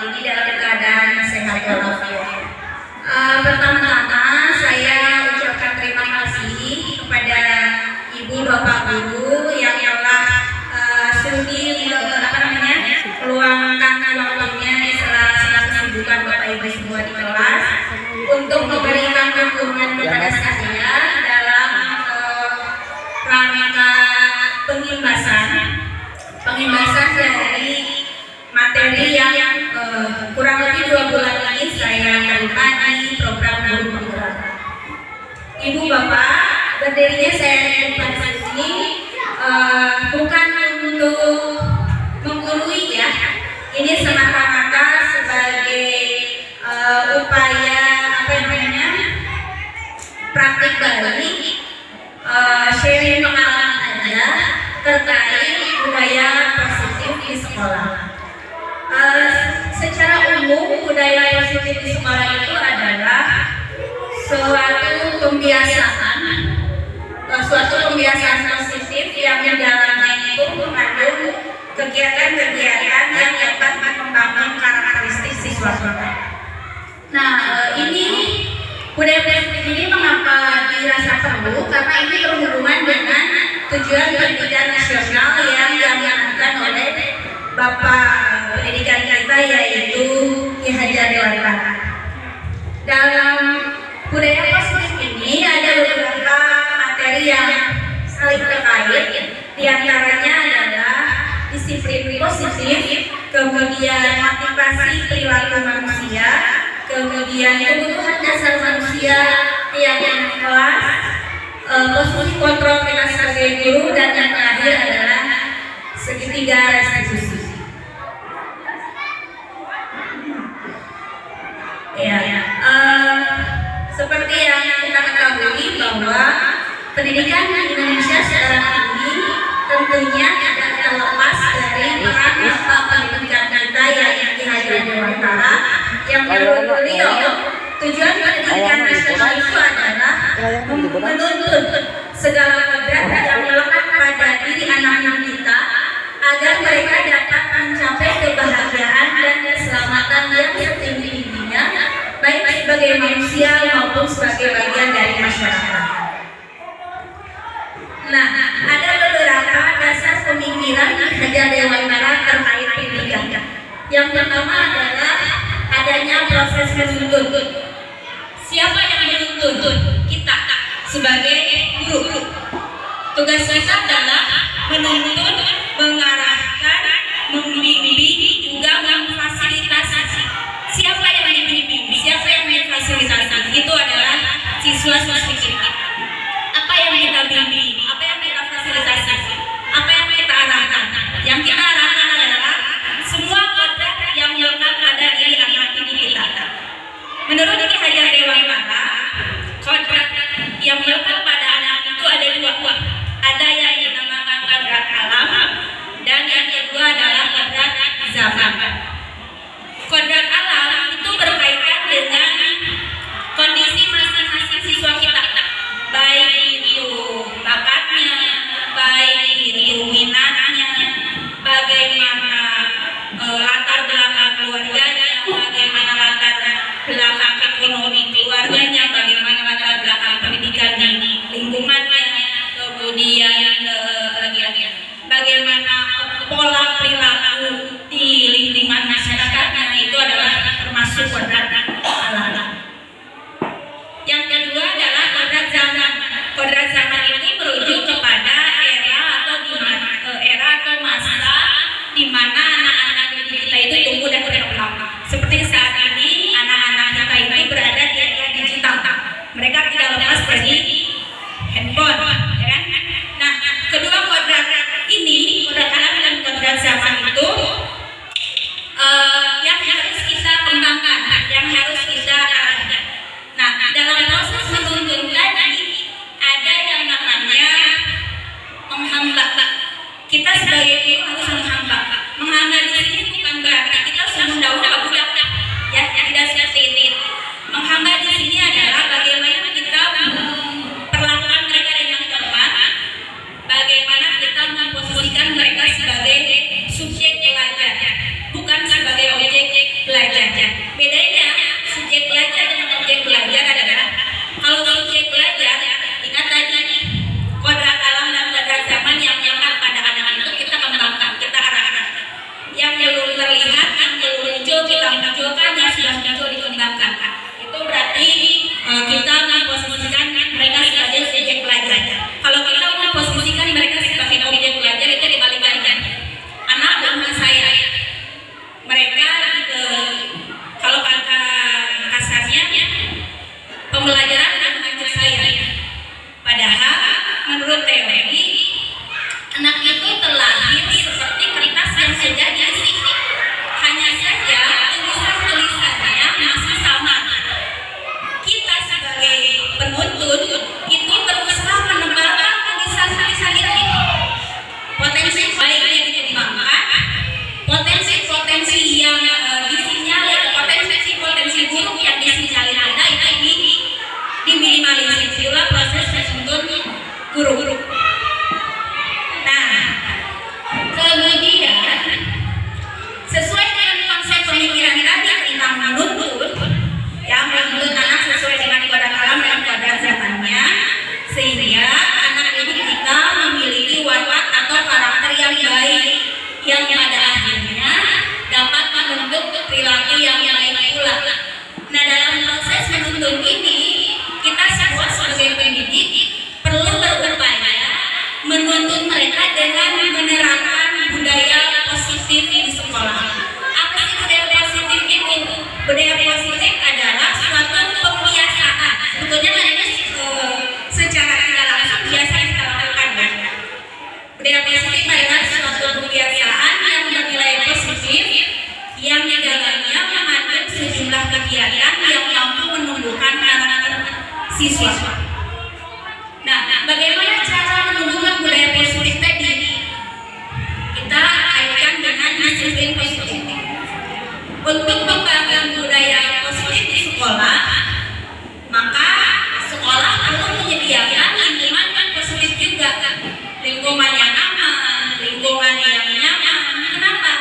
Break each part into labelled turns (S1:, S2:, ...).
S1: ini dalam keadaan sehat walafiat. Pertama-tama saya ucapkan terima kasih kepada Ibu Bapak Guru yang telah sudi meluangkan waktunya di sela-sela kesibukan Bapak Ibu semua di kelas untuk memberikan dukungan kepada saya dalam rangka pengimbasan dari materi yang kurang lebih 2 bulan ini saya terima di program Guru Penggerak. Ibu Bapak, berdirinya saya di sini bukan untuk menggurui ya, ini semata-mata sebagai upaya praktik balik, sharing pengalaman aja terkait budaya positif di sekolah. Secara umum budaya positif di sekolah itu adalah suatu kebiasaan positif yang menjalani itu mengandung kegiatan-kegiatan yang dapat membangun karakteristik siswa. Nah, ini budaya positif ini mengapa dirasa perlu? Karena ini berhubungan dengan tujuan pendidikan nasional yang diamanatkan oleh Bapak Pendidikan kita, yaitu Ki Hajar Dewantara. Dalam budaya positif ini ada beberapa materi yang saling terkait. Di antaranya adalah disiplin positif, kemudian motivasi perilaku manusia, kemudian kebutuhan dasar manusia yang kelas, posisi kontrol kita sebagai guru, dan yang terakhir adalah segitiga restitusi. Seperti yang kita ketahui bahwa pendidikan di Indonesia sekarang ini tentunya tidak terlepas dari peran Bapak Pendidikan kita yang Ki Hajar Dewantara, yang menurut beliau tujuan pendidikan nasional itu adalah menuntut segala kodrat yang melekat pada diri anak-anak kita agar mereka dapat mencapai kebahagiaan dan keselamatan yang setinggi-tingginya, baik sebagai manusia maupun sebagai bagian dari masyarakat. Nah, ada beberapa dasar pemikiran Ki Hajar Dewantara terkait pendidikan. Yang pertama adalah adanya proses menuntut. Siapa yang menuntut? Kita sebagai guru. Tugas kita adalah menuntut, mengarahkan, membimbing, juga memfasilitasi. Siapa yang membimbing? Siapa yang memfasilitasi? Itu adalah siswa-siswi kita. Apa yang kita bimbing? Apa yang kita fasilitasi? Apa yang kita arahkan? Yang kita arahkan adalah semua kodrat yang melekat pada diri anak didik kita. Menurut Ki Hajar Dewantara, kodrat yang melekat pada anak itu ada 2. Ada yang dinamakan kodrat alam, dan yang kedua adalah kodrat zaman. Kodrat alam itu berkaitan dengan kondisi masing-masing siswa kita kita memposisikan mereka sebagai subjek belajar. Kalau kita memposisikan mereka sebagai objek belajar itu dibalikannya. Anak buah saya, mereka kalau kata kasarnya pembelajaran anak saya. Padahal menurut teori anak itu terlahir seperti kertas yang sudah diisi. Hanya saja tulisan-tulisannya masih sama. Kita sebagai penuntut itu berusaha menebalkan tulisan-tulisan ini. Potensi baiknya dikembangkan, potensi-potensi yang disinyalir, potensi buruk yang disinyalir ada itu diminimalisir. Itulah proses menuntut guru. Nah, kemudian sesuai dengan konsep pemikiran tadi tentang menuntut, yang menuntut anak sesuai dengan kodrat alam dan kodrat zamannya, sehingga anak ini kita memiliki watak atau karakter yang baik, yang pada akhirnya dapat membentuk perilaku yang baik pula. Nah, dalam proses menuntut ini, kita semua sebagai pendidik perlu berupaya menuntut mereka dengan menerapkan budaya positif di sekolah. Apa sih budaya positif itu? Budaya positif adalah suatu pembiasaan. Sebetulnya ini secara tidak langsung biasa kita lakukan. Budaya positif adalah suatu kebiasaan yang bernilai positif, yang di dalamnya mengandung sejumlah kegiatan yang mampu menumbuhkan karakter siswa. Nah, bagaimana cara menumbuhkan budaya positif tadi? Kita kaitkan dengan disiplin positif. Untuk membangun budaya positif di sekolah, maka sekolah perlu menyediakan lingkungan yang positif juga. Lingkungan yang aman, lingkungan yang nyaman. Kenapa?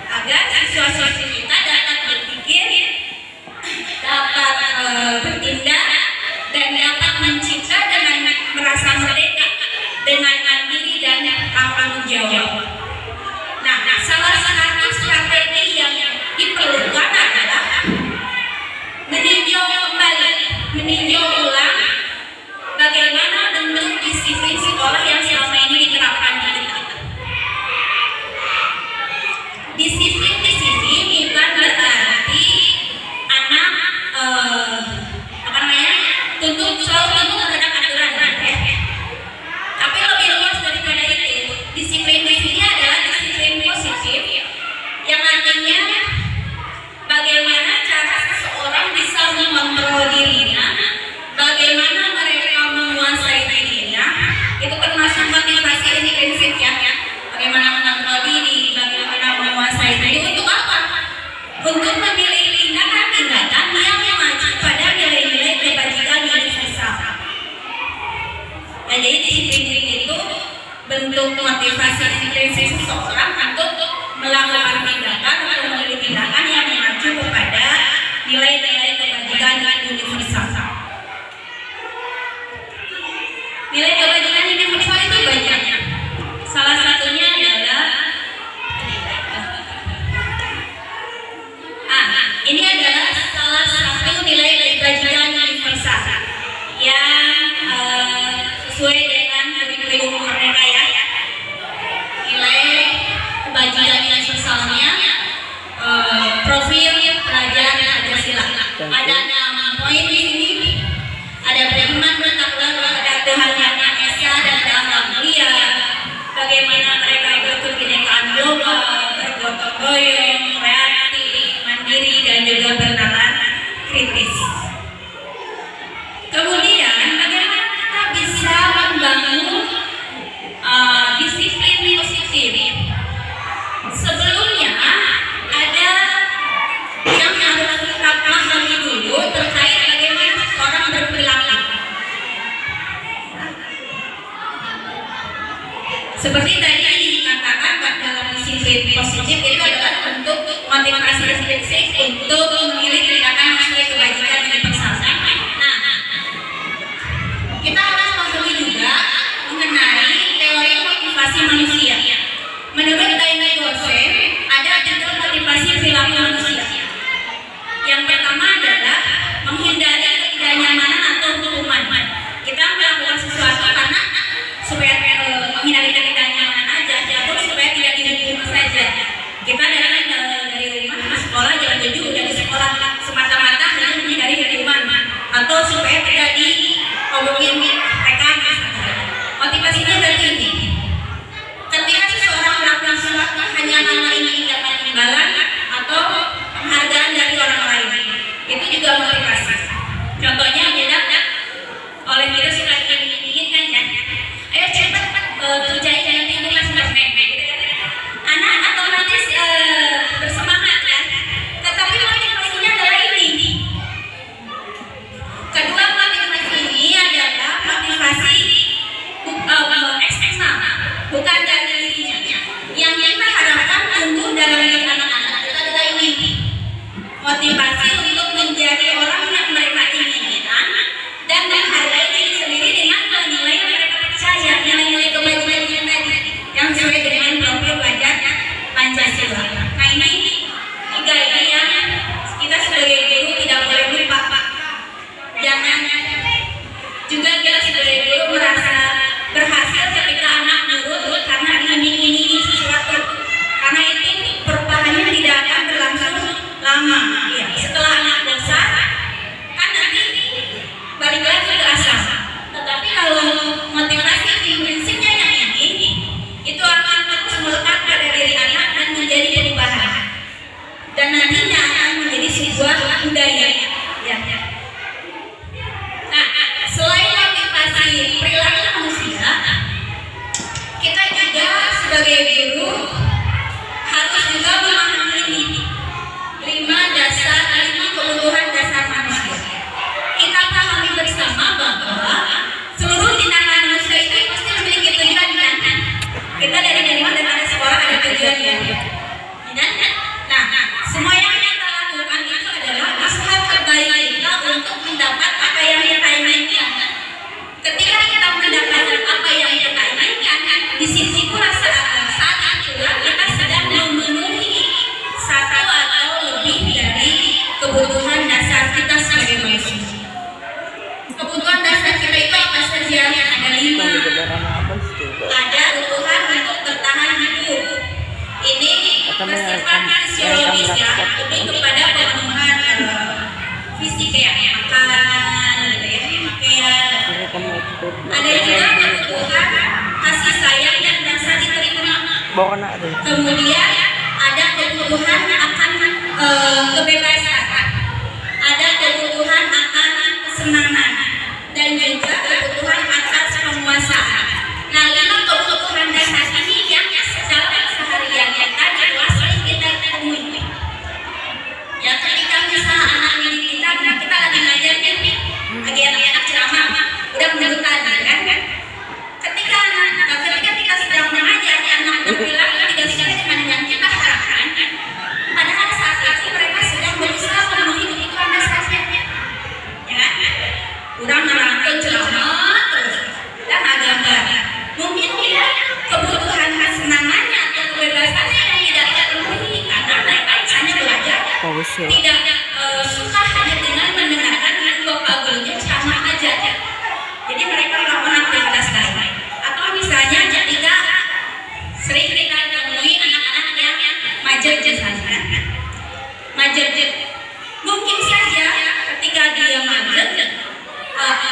S1: Agar siswa-siswi kita dapat berpikir, dapat bertindak, dan dapat mencipta dengan merasa merdeka, dengan mandiri dan tanggung jawab. Nah, salah satu strategi yang diperlukan adalah meninjau ulang bagaimana bentuk disiplin sekolah yang selama ini diterapkan di kita. Disiplin di sini bukan berarti anak selalu terhadap aturan, tapi lebih luas daripada itu. Disiplin di sini adalah disiplin positif, yang artinya bagaimana cara seseorang bisa mengontrol dirinya, bagaimana mereka menguasai dirinya. Itu termasuk motivasi intrinsik ya. Bagaimana mengontrol diri, bagaimana menguasai diri. Untuk apa? Untuk memilih tindakan-tindakan yang mengacu pada nilai-nilai kebajikan universal. Nah, jadi disiplin diri itu bentuk motivasi intrinsik seseorang untuk melakukan tindakan atau memilih tindakan yang mengacu kepada nilai-nilai kebajikan universal. Nilai kebajikan universal itu banyak. Salah satunya adalah ini adalah salah satu nilai kebajikan universal yang sesuai dengan kurikulum Merdeka ya. Nilai kebajikan universalnya profil pelajar Pancasila. Ada 6 poin di sini. Ada beriman, bertakwa kepada Tuhan Yang Maha Esa dan berakhlak mulia. Bagaimana mereka berkebinekaan global, bergotong royong, kreatif, mandiri, dan juga bernalar kritis. Kemudian bagaimana kita bisa membangun disiplin positif? Sebelumnya ada yang harus kita pahami dulu terkait bagaimana seseorang berperilaku. Seperti tadi dikatakan dalam disiplin positif itu adalah bentuk motivasi intrinsik untuk memilih tindakan sesuai kebajikan motivasi untuk menjadi orang yang mereka inginkan dan menghargai diri sendiri dengan nilai yang mereka percaya, nilai-nilai kebajikan tadi yang sesuai dengan profil pelajar Pancasila. Nah ini tiga ini yang kita sebagai guru tidak boleh lupa. Jangan juga kita sebagai guru merasa berhasil ketika anak nurut karena diiming-imingi sesuatu, karena itu perubahannya tidak akan berlangsung lama. Ya, setelah anak besar kan nanti balik lagi ke asal. Tetapi kalau motivasi intrinsipnya yang ini, itu akan terus melekat pada diri anak dan menjadi perubahan, dan nantinya akan menjadi sebuah budaya. Ya. Nah, selain motivasi perilaku manusia, kita juga sebagai guru harus juga memahami 5 kebutuhan dasar manusia. Kita pahami bersama bahwa seluruh tindakan manusia itu pasti memiliki tujuan, kan? Kita dari mana ada sekolah ada tujuannya, kan? Nah, semua yang kita lakukan itu adalah usaha terbaik kita untuk mendapat apa yang kita inginkan. Ketika kita mendapatkan apa yang kita inginkan, di sisi pula saat itulah kita sedang memenuhi satu atau lebih dari kebutuhan dasar kita sebagai manusia. Kebutuhan dasar kita itu apa saja? Ada 5. Ada kebutuhan untuk bertahan hidup. Ini bersifat fisiologis, ya, lebih kepada pemenuhan fisik ya, makanan, pakaian. Ada juga kebutuhan kasih sayang yang dasar diterima. Kemudian ada kebutuhan akan kebebasan, ada kebutuhan akan kesenangan, dan juga kebutuhan atas penguasaan. Nah, 5 kebutuhan dasar ini yang dalam seharian kita sering kita temui. Ya, ketika misalnya anak didik kita lagi ngajar nih, lagi anak-anak ceramah, udah menurut tadi kan? Ketika kita sedang mengajar, anak berbilang tidak sesuai dengan yang kita harapkan, padahal saat itu mereka sedang berusaha memenuhi kebutuhan dasarnya, ya kan? Udah merangkul ceramah terus dan gambar. Mungkin dia kebutuhan kesenangannya atau kebebasannya yang tidak terpenuhi karena mereka misalnya belajar tidak suka hanya dengan mendengarkan bapak gurunya ceramah aja. Jadi mereka melakukan aktivitas lain. Atau misalnya ketika sering kita temui anak-anak yang majer saja, mungkin saja ketika dia majer,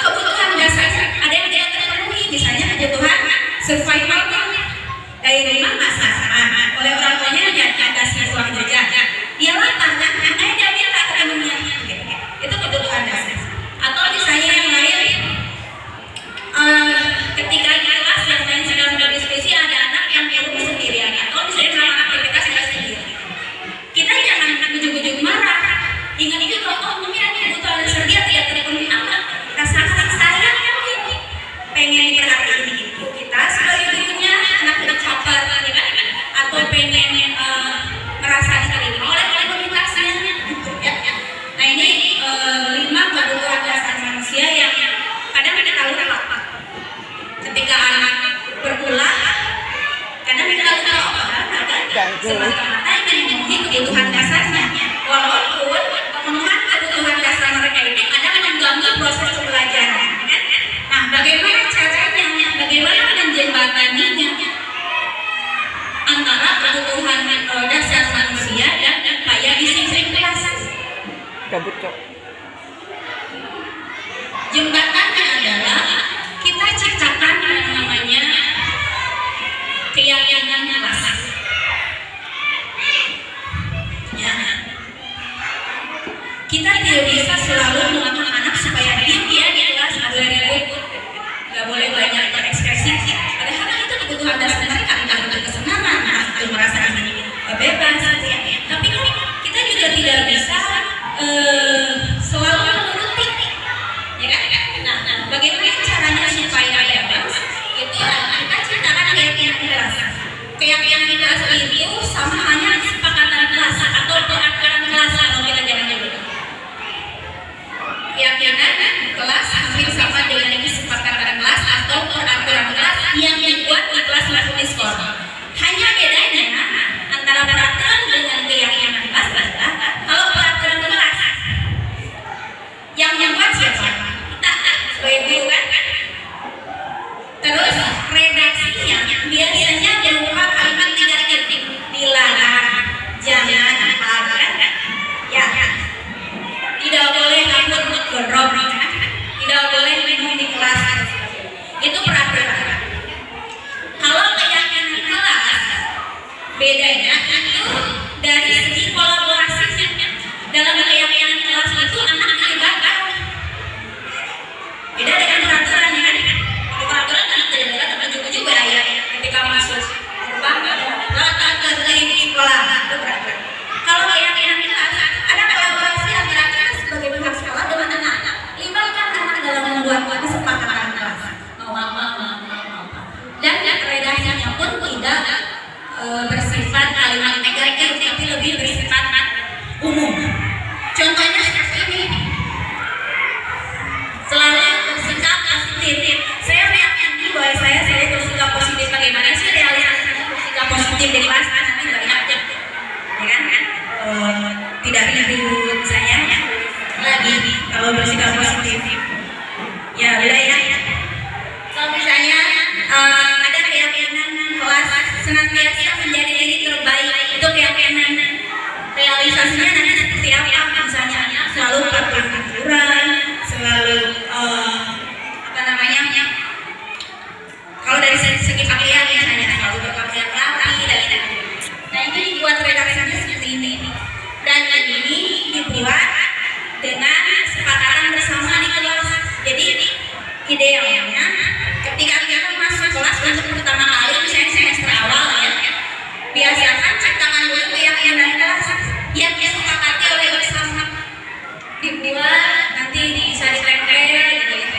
S1: kebutuhan dasar ada yang tidak terpenuhi, misalnya kebutuhan survival dari rumah masakan oleh orang tuanya hanya kasih uang jajan, dia lapar kan, makanya dia minta ketemunya, itu kebutuhan dasar. Atau misalnya yang lain, ketika di kelas yang lain sedang berdiskusi ada anak yang perlu sendirian, atau misalnya melakukan aktivitas sendiri, kita jangan ujung-ujung marah, ingat-ingat oh mungkin ada kebutuhan dasar dia tidak terpenuhi, apa rasa kasih sayang yang pengen diperhatiin gitu. Kita sebagai gurunya anak tercapai, ya kan? Atau pengen merasa diterima oleh komunitasnya, gitu ya. Nah ini 5 kebutuhan dasar manusia yang kadang kita lupa. Ketika anak berulang, kadang kita lupa ada semata-mata yang memenuhi kebutuhan dasarnya. Walaupun pemenuhan kebutuhan dasar mereka ini kadang mengganggu proses pembelajaran. Nah, bagaimana caranya? Bagaimana menjembataninya antara kebutuhan dasar manusia dan upaya disiplin kelas? Jembatannya adalah kita ciptakan yang namanya keyakinan kelas. Ya. Kita tidak bisa selalu melatih anak supaya dia di kelas boleh ribut, nggak boleh banyak berekspresi. Padahal itu kebutuhan dasar mereka, untuk kesenangan, untuk merasa bebas. Ya. Tapi kita juga tidak bisa selalu menuruti, ya kan? Nah, bagaimana caranya supaya bebas? Itu kita ciptakan keyakinan kelas. Keyakinan kelas itu sama hanya kesepakatan kelas atau peraturan kelas kalau kita jangan gondrong, tidak boleh minum di kelas. Itu peraturan. Kalau keyakinan kelas, bedanya itu dari segi kolaborasinya. Dalam keyakinan kelas itu anak dilibatkan. Beda dengan peraturan ya kan? Kalau peraturan anak tidak dapat juga ya ketika masuk gerbang terjadi di sekolah. Itu peraturan. Kalau keyakinan kelas ada kolaborasi antara kita sebagai pihak sekolah dengan anak-anak. Libatkan anak dalam membuat kesepakatan kelas. Mau apa? Dan redaksinya pun tidak bersifat kalimat negatif, tapi lebih bersifat umum. Contohnya seperti ini. Selalu bersikap positif. Saya meyakini bahwa saya selalu bersikap positif. Bagaimana sih realisasinya bersikap positif dari kelas? Nanti banyak ya kan? Tidak ribut saya lagi kalau bersikap positif. Ya beda ya. Kalau misalnya ada keyakinan kelas senantiasa menjadi diri terbaik, itu keyakinan. Realisasinya nanti seperti apa? Misalnya selalu patuh aturan, selalu kalau dari segi pakaian misalnya selalu berpakaian rapi dan lain-lain. Nah ini dibuat redaksinya seperti ini. Dan ini dibuat dengan kesepakatan bersama di kelas. Jadi idealnya ketika kita masuk kelas untuk pertama kali misalnya semester awal ya, biasakan ciptakan dulu keyakinan kelas yang disepakati oleh bersama, dibuat nanti bisa ditempel gitu ya,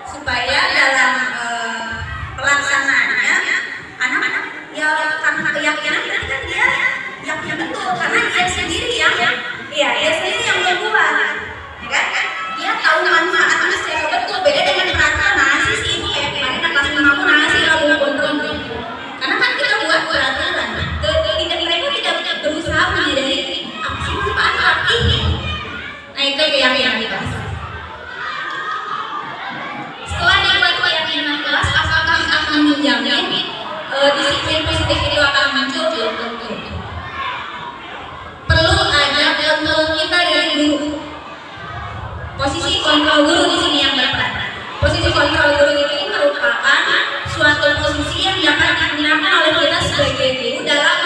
S1: supaya dalam pelaksanaannya anak-anak ya karena keyakinan berarti kan dia yakin betul karena dia sendiri yang dia sendiri yang membuat ya kan, dia tahu manfaatnya secara betul. Beda dengan peraturan nasi sih ini kayak kemarin kelas 5 pun nasi lalu gondrong karena kan kita buat peraturan tidak mereka tidak berusaha menyadari apa sih manfaat ini. Nah itu keyakinan di kelas. Setelah dibuat keyakinan kelas, apakah akan menjamin disiplin positif itu akan muncul? Perlu ada kontrol kita dari guru. Posisi kontrol guru di sini yang berperan. Posisi kontrol guru ini merupakan suatu posisi yang dapat digunakan oleh kita sebagai guru dalam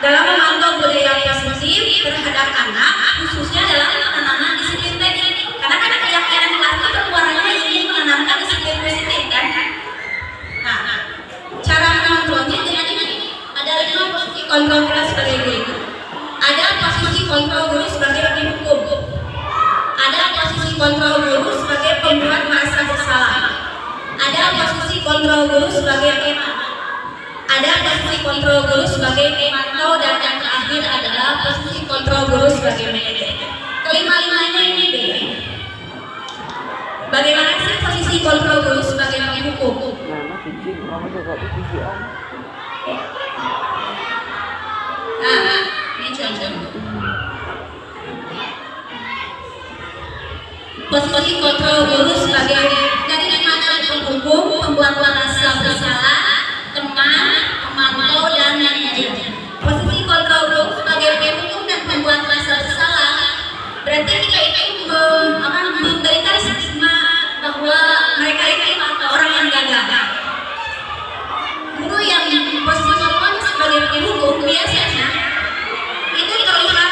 S1: memantau budaya positif terhadap anak, khususnya dalam penanaman disiplin tadi. Karena kan keyakinan kelas itu keluarannya ingin menanamkan disiplin positif kan. Nah, cara mengontrolnya dengan ini. Ada 5 posisi kontrol kita sebagai guru. Ada posisi kontrol guru sebagai penghukum. Ada posisi kontrol guru sebagai pembuat merasa bersalah. Ada posisi kontrol guru sebagai pemantau. Ada posisi kontrol guru sebagai pemantau dan yang terakhir adalah posisi kontrol guru sebagai manajer. Kelima-limanya ini beda. Bagaimana sih posisi kontrol guru sebagai penghukum? Nah, ini contoh. Posisi kontrol guru sebagai dari mana penghukum, pembuat merasa bersalah, teman, pemantau dan manajer. Posisi kontrol guru sebagai penghukum dan pembuat merasa bersalah berarti kita itu memberikan stigma bahwa mereka itu orang yang gagal. Guru yang posisi kontrolnya sebagai penghukum biasanya itu terlihat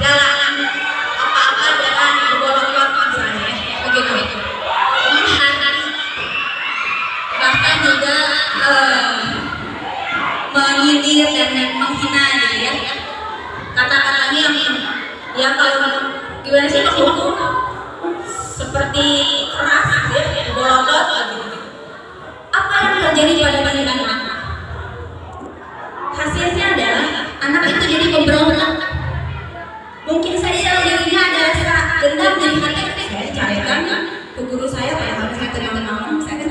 S1: galak, apa-apa dan berbolak-balik misalnya, begitu. Menghati, bahkan juga menyindir dan menghina gitu ya. Kata-katanya yang kalau gimana sih penghukum seperti keras ya, bolot gitu. Apa yang terjadi pada anak? Hasilnya adalah anak itu jadi pemberontak. Mungkin saja dirinya ada rasa dendam dari hati. Saya dicarikan ke guru saya padahal saya tidak mau. Saya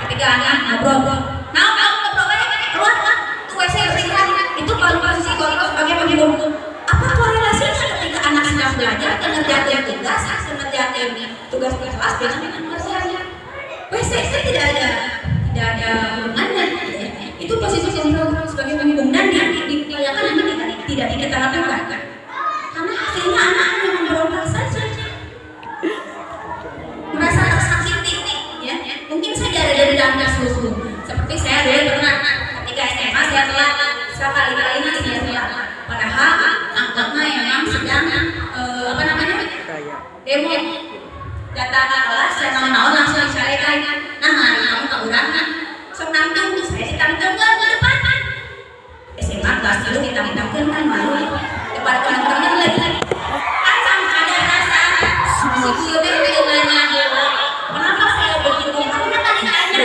S1: ketika anak ngobrol, keluar tuh saya itu posisi kontrol sebagai penghukum. Apa korelasinya ketika anak sedang belajar mengerjakan tugas kelas dengan mengerjakannya? Saya tidak ada hubungannya. Itu posisi kontrol sebagai penghukum dan diupayakan nanti tidak kita lakukan karena hasilnya anak yang memberontak saja, merasa tersakiti, ya. Mungkin saja ada dari dalam seluruh. Seperti saya dulu pernah ketika SMA saya telat sekali-kalinya saya telat. Padahal angkotnya yang sedang demo datang ke kelas, saya naon langsung dicarekan. Nah, hari kamu kekurangan. Sok nangtung, saya ditangtungkan ke depan. SMA kelas dulu ditangtungkan kan malu. Depan teman-teman lagi. Asam ada rasa si guru itu nanya, kenapa saya begitu? Aku tadi tanya.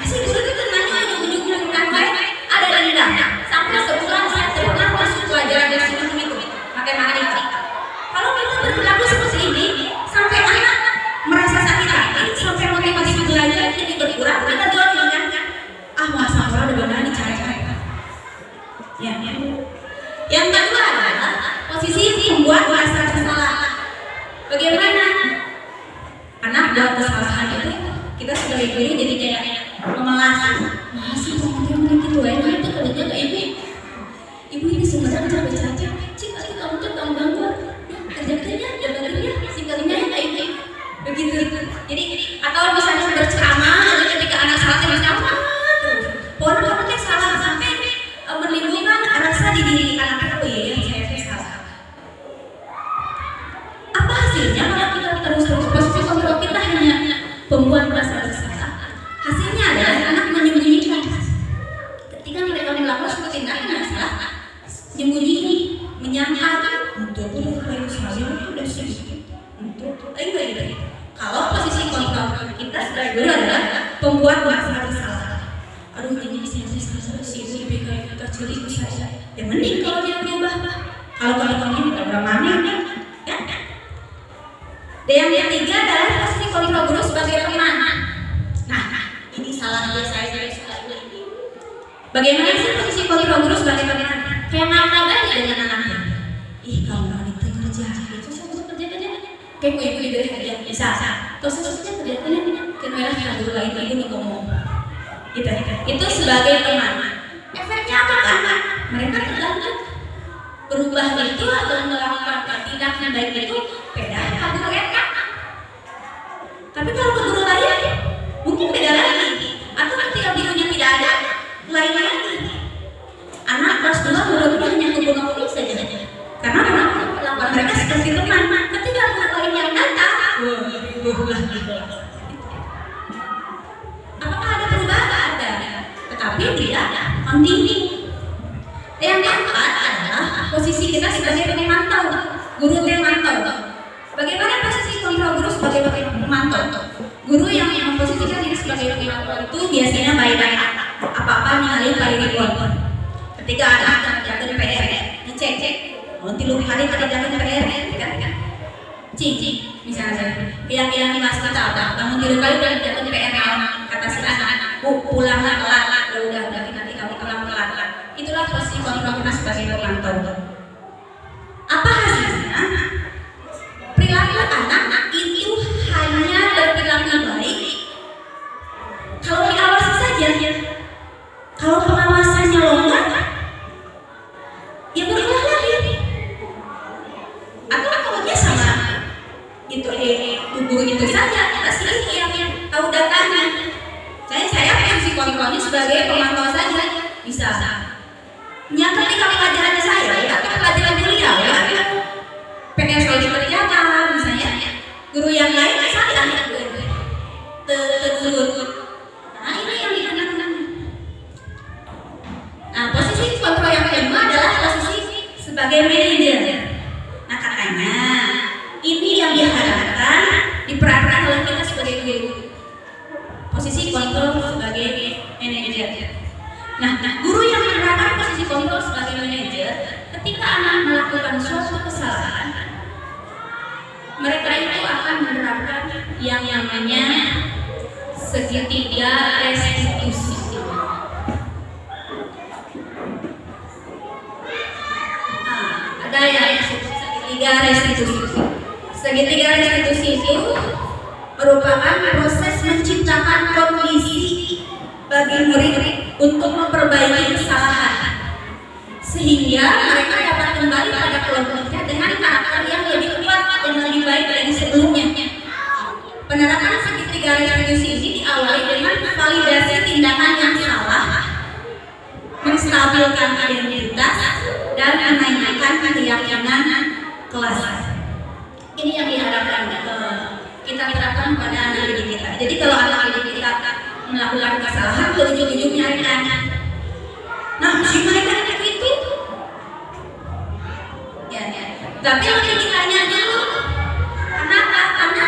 S1: Si guru itu nanya ujung-ujungnya bukan baik. Ada dendam. Sampai sebulan saya pernah masuk pelajaran dari sini itu. Matematika. Kalau kita berlaku seperti ini, sampai anak merasa sakit hati, sampai motivasi belajar jadi berkurang, kita jual kan? Masa orang udah benar dicari-cari. Ya. Yang kedua adalah posisi membuat merasa bersalah. Bagaimana anak buat kesalahan itu kita sebagai guru jadi kayak memelas. Masih teman-teman gitu itu kerja ke ibu ini sebenarnya capek-capek. Cik, kamu tuh ganggu. Kerja-kerja, jaga-jaga, singkatnya ya kayak ini. Begitu. Jadi atau misalnya berceramah, lalu ketika anak salah berceramah, pokoknya kamu tuh salah sampai menimbulkan rasa di diri anak-anak saya salah. Apa hasilnya kalau kita terus posisi kontrol kita hanya pembuat merasa bersalah? Hasilnya adalah anak menyembunyikan. Ketika mereka melakukan suatu tindakan yang salah, menyembunyi, menyangka untuk saya udah sedikit untuk kalau posisi kontrol kita sebagai guru adalah pembuat merasa bersalah. Aduh ini saya si IPK kecil itu saya. Ya mending kalau dia berubah. Kalau ini kita bermana ya. Dan yang ketiga adalah posisi kontrol guru sebagai teman. Nah, ini salah saya sekali ini. Bagaimana sih posisi kontrol guru sebagai teman? Kayak ngakak aja dengan anaknya. Kalau wanita kerja, itu saya mau kerja aja. Kayak ibu dari kerja bisa. Terus kerja kenapa kita dulu lain ibu nih ngomong. Gitu. Itu sebagai teman. Efeknya apa kan? Mereka tergantung berubah itu atau melakukan tindakan baik itu beda dengan guru mereka. Tapi kalau ke guru lain mungkin beda lagi. Atau ketika gurunya tidak ada lain lagi. Anak kelas 2 guru hanya ngomong saja. Karena perlakuan mereka seperti teman. Ketika guru lain yang datang, apakah ada perubahan? Ada, tetapi tidak continue. Yang keempat adalah posisi kita sebagai pemantau, guru pemantau. Bagaimana posisi kontrol guru sebagai pemantau? Guru yang memposisikan diri sebagai pemantau itu biasanya baik-baik, apa-apa ninggalin kali report. Ketika anak jatuh PR, ngecek, mau 3 hari kerjakan PR, kan? Cing, misalnya bilang mas kita apa? Kamu 3 kali udah jatuh PR, kata si anak, pulanglah telat, udah nanti kamu telat. Itulah posisi kontrol kita sebagai pemantau. Apa hasilnya? Perilaku anak itu hanya berperilaku baik kalau diawasi saja. Kalau pengawasannya longgar, ya berulang lagi. Atau dia sama itu guru itu saja, kasih ini yang tahu datanya. Saya posisi kontrolnya sebagai pemantau saja bisa. Nyata ketika pelajarannya saya, atau pelajaran beliau, PR saya dikerjakan, misalnya guru yang lain saya tegur. Nah ini yang dikenal. Nah posisi kontrol yang kedua adalah posisi sebagai manajer. Nah katanya ini yang diharapkan diperhatikan oleh kita sebagai guru. Posisi kontrol sebagai manajer. Nah, guru yang menerapkan posisi kontrol sebagai manajer, ketika anak melakukan suatu kesalahan, mereka itu akan menerapkan yang namanya segitiga restitusi. Ada yang segitiga restitusi. Segitiga restitusi itu merupakan proses menciptakan kondisi bagi murid untuk memperbaiki kesalahan sehingga mereka dapat kembali pada kelompoknya dengan karakter menanyakan keyakinan kelas. Ini yang diharapkan kita terapkan pada anak didik kita. Jadi kalau anak didik kita melakukan kesalahan, ujung-ujungnya tanya, nah si mereka itu, ya. Tapi yang ditanya dulu, kenapa? Karena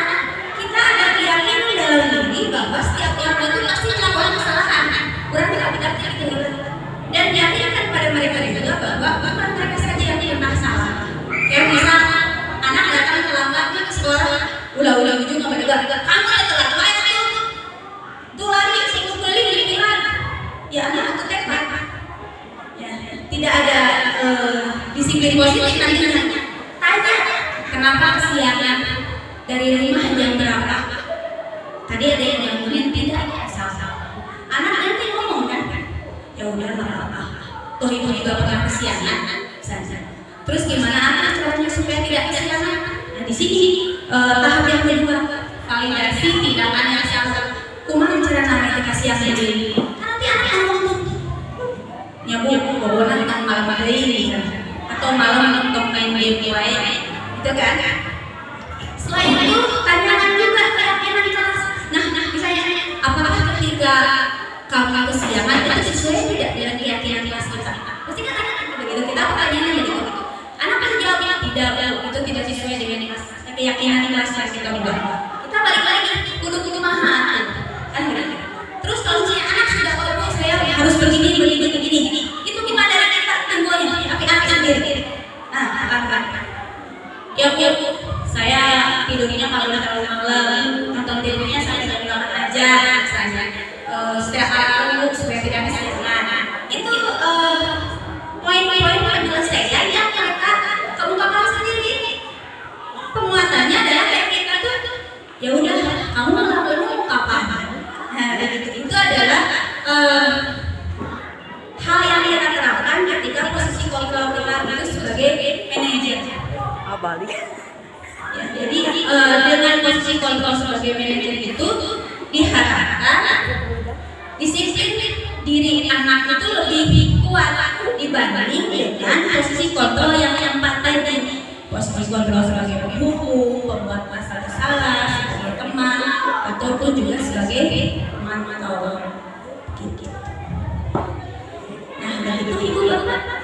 S1: kita ada keyakinan dalam diri bahwa setiap orang itu pasti melakukan kesalahan. Orang tidak itu. Dan yakinkan pada mereka juga bahwa bukan mereka saja yang pernah salah. Kayak misal anak datang terlambat ke sekolah, ulah-ulah ujung nggak mendengar, kamu ada telat, tuh lari singgung beli pikiran, ya anak itu tepat. Ya, tidak ada disiplin positif nantinya. Tanya, kenapa kesiangan dari rumah jam berapa? Tadi ada yang bangunin, tidak salah. Anak nanti ngomong kan, ya udah nggak apa-apa. Toh itu juga pernah kesiangan, saja. Terus gimana anak caranya supaya tidak kesiangan? Nah di sini tahap yang kedua, validasi tindakan yang salah. Kumaha cara namanya kesiangan ini? Nanti anak ngomong tuh, nyabu bawa tentang malam hari ini, atau malam untuk main game lain, gitu kan? Selain itu, tanyakan juga keyakinan kelas. Nah, misalnya, apakah ketika kamu kesiangan itu sesuai tidak dengan keyakinan kelas kita? Pasti kan anak begitu, kita pertanyaannya gitu. Anak pasti jawabnya tidak, itu tidak sesuai dengan keyakinan kelas yang kita buat. Kita balik lagi, kudu maha, kan gitu. Terus kalau misalnya anak sudah tahu saya harus begini, itu gimana dari kita tunggunya? Tapi anak sendiri. Nah, apa? Ya, saya tidurnya kalau udah terlalu malam, nonton tidurnya sampai jam 8 aja, misalnya. Setiap hari supaya tidak kesiangan. Itu poin-poin penyelesaian yang mereka kemukakan sendiri. Penguatannya adalah kayak kita tuh, ya udah, kamu melakukan kapan? Nah, itu adalah hal yang kita terapkan ketika posisi kontrol kita itu sebagai manajer.
S2: Balik.
S1: Ya, jadi dengan posisi kontrol sebagai manajer itu diharapkan disiplin diri anak itu lebih kuat dibanding dengan posisi kontrol yang keempat tadi. Posisi kontrol sebagai penghukum, pembuat masalah salah, sebagai teman, ataupun juga sebagai pemantau. Gitu. Nah, dari itu ibu bapak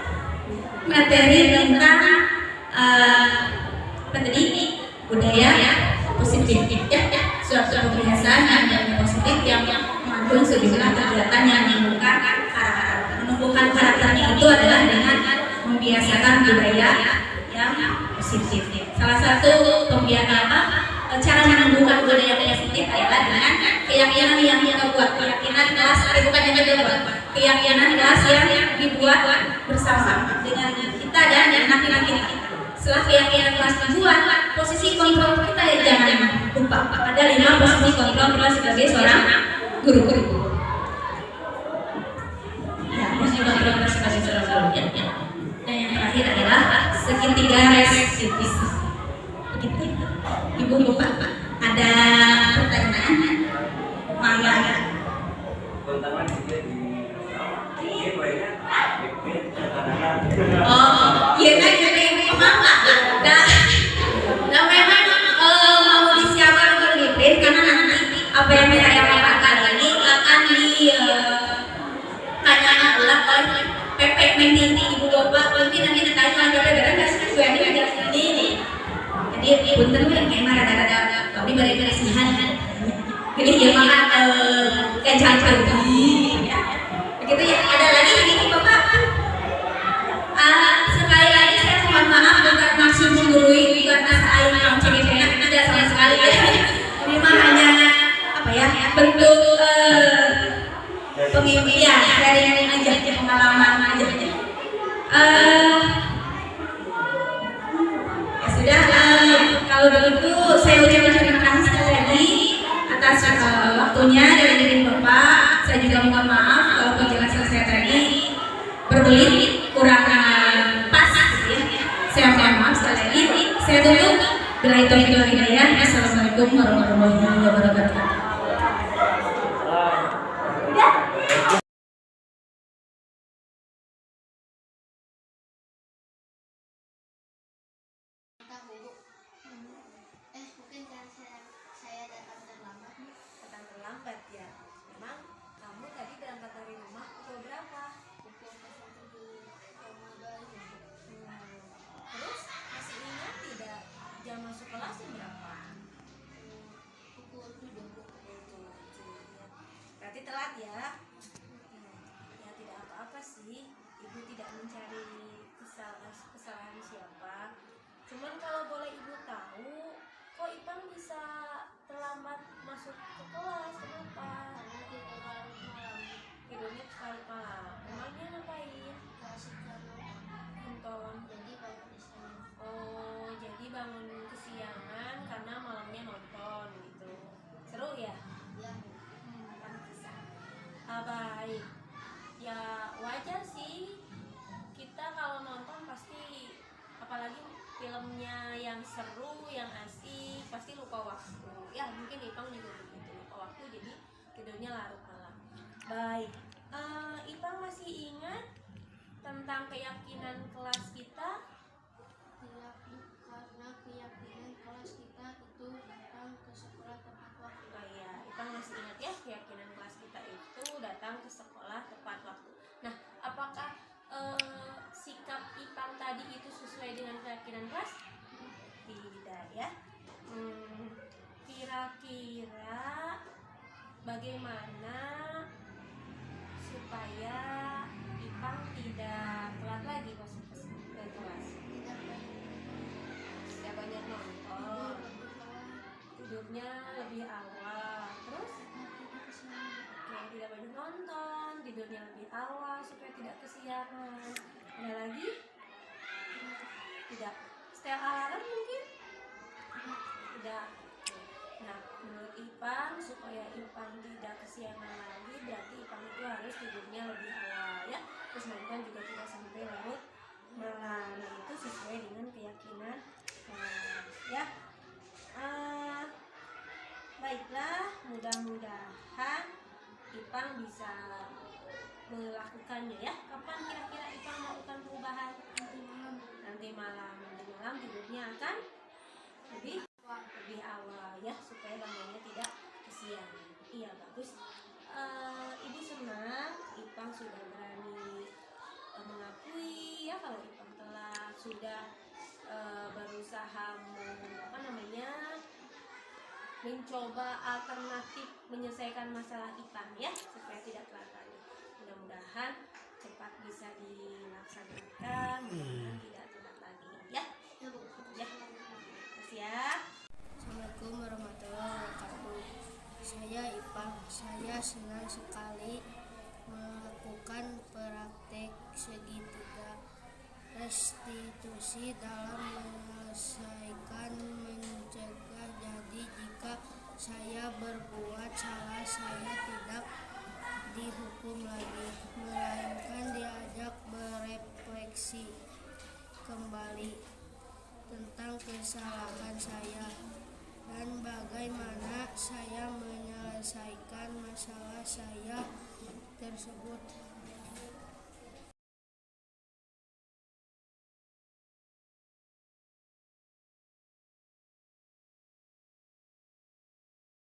S1: materi tentang apa tadi? Budaya positif, ya, suatu kebiasaan yang positif yang mengandung sejumlah kegiatan yang menumbuhkan karakternya itu adalah dengan membiasakan budaya yang positif. Salah satu cara menumbuhkan budaya yang positif adalah dengan keyakinan yang kita buat, keyakinan kelas, bukan yang kita buat, keyakinan kelas yang dibuat bersama dengan kita dan anak-anak kita. Setelah keyakinan kelas dibuat, posisi kontrol kita ya jangan lupa. Ada 5 posisi kontrol kita sebagai seorang guru. Ya, posisi kontrol kita sebagai seorang guru. Ya. Dan yang terakhir adalah segitiga restriktif. Begitu. Ibu lupa. Ada pertanyaan? Mangga. Oh, iya kan jadi mangga. Nah memang mau disiapkan untuk dipin karena nanti apa yang saya katakan ini akan ditanyakan ulang oleh PPK Mendikti Ibu Bapak. Mungkin nanti ditanya gara-gara nggak sesuai dengan ini. Jadi punten kayak rada-rada tapi berisihan. Jadi dia makan kecacat. Begitu ya. Ada lagi ini Bapak. Sekali lagi saya mohon maaf bukan maksud menggurui karena saya mau cengeng-cengeng, tidak sama sekali ya. Ini mah hanya apa ya bentuk pengimpian sharing aja, pengalaman aja. Ya sudah, kalau begitu saya ucapkan terima kasih sekali lagi atas waktunya dari diri Bapak. Saya juga mohon maaf kalau penjelasan saya tadi berbelit kurang pas gitu ya. Saya mohon maaf sekali lagi. Saya tutup. Bila itu hidayah. Assalamualaikum warahmatullahi wabarakatuh. telat ya. Ya tidak apa-apa sih, ibu tidak mencari kesalahan siapa. Cuman kalau boleh ibu tahu, kok Ipang bisa terlambat masuk ke kelas? Kenapa? Tidurnya terlalu malam. Emangnya ngapain? Nonton. Oh, jadi bangun kesiangan karena malamnya nonton gitu. Seru ya? Pantesan. Baik. Ya wajar sih. Kita kalau nonton pasti, apalagi filmnya yang seru, yang asik, pasti lupa waktu. Ya mungkin Ipang juga begitu, lupa waktu jadi tidurnya larut malam. Baik, Ipang masih ingat tentang keyakinan kelas kita?
S2: Tidak, karena keyakinan kelas kita itu datang ke sekolah tepat waktu.
S1: Oh iya, Ipang masih ingat ya, keyakinan kelas kita itu datang ke sekolah tepat waktu. Nah, apakah sikap Ipang tadi itu sesuai dengan keyakinan kelas? Tidak ya. Kira-kira bagaimana supaya Ipang tidak telat lagi masuk ke kelas? Tidak banyak nonton, tidurnya lebih awal. Terus? Oke, tidak banyak nonton, tidurnya lebih awal supaya tidak kesiangan. Ada lagi? Tidak. Setel alarm mungkin? Tidak. Nah, menurut Ipang, supaya Ipang tidak kesiangan lagi, berarti Ipang itu harus tidurnya lebih awal ya. Terus nonton juga tidak sampai larut malam. Nah, itu sesuai dengan keyakinan ya. Baiklah, mudah-mudahan Ipang bisa melakukannya ya. Kapan kira-kira Ipang melakukan perubahan? Nanti malam tidurnya akan lebih awal ya, supaya bangunnya tidak kesiangan. Iya, bagus. Ibu senang Ipang sudah berani mengakui ya kalau Ipang telah sudah berusaha mencoba alternatif menyelesaikan masalah Ipang ya, supaya tidak telat lagi. Mudah-mudahan cepat bisa dilaksanakan, mudah-mudahan tidak telat lagi ya. Ya, makasih ya.
S2: Assalamualaikum warahmatullahi wabarakatuh. Saya Ipang. Saya senang sekali melakukan praktek segitiga restitusi dalam menyelesaikan mencegah. Jadi jika saya berbuat salah, saya tidak dihukum lagi, melainkan diajak berefleksi kembali tentang kesalahan saya dan bagaimana saya menyelesaikan masalah saya tersebut.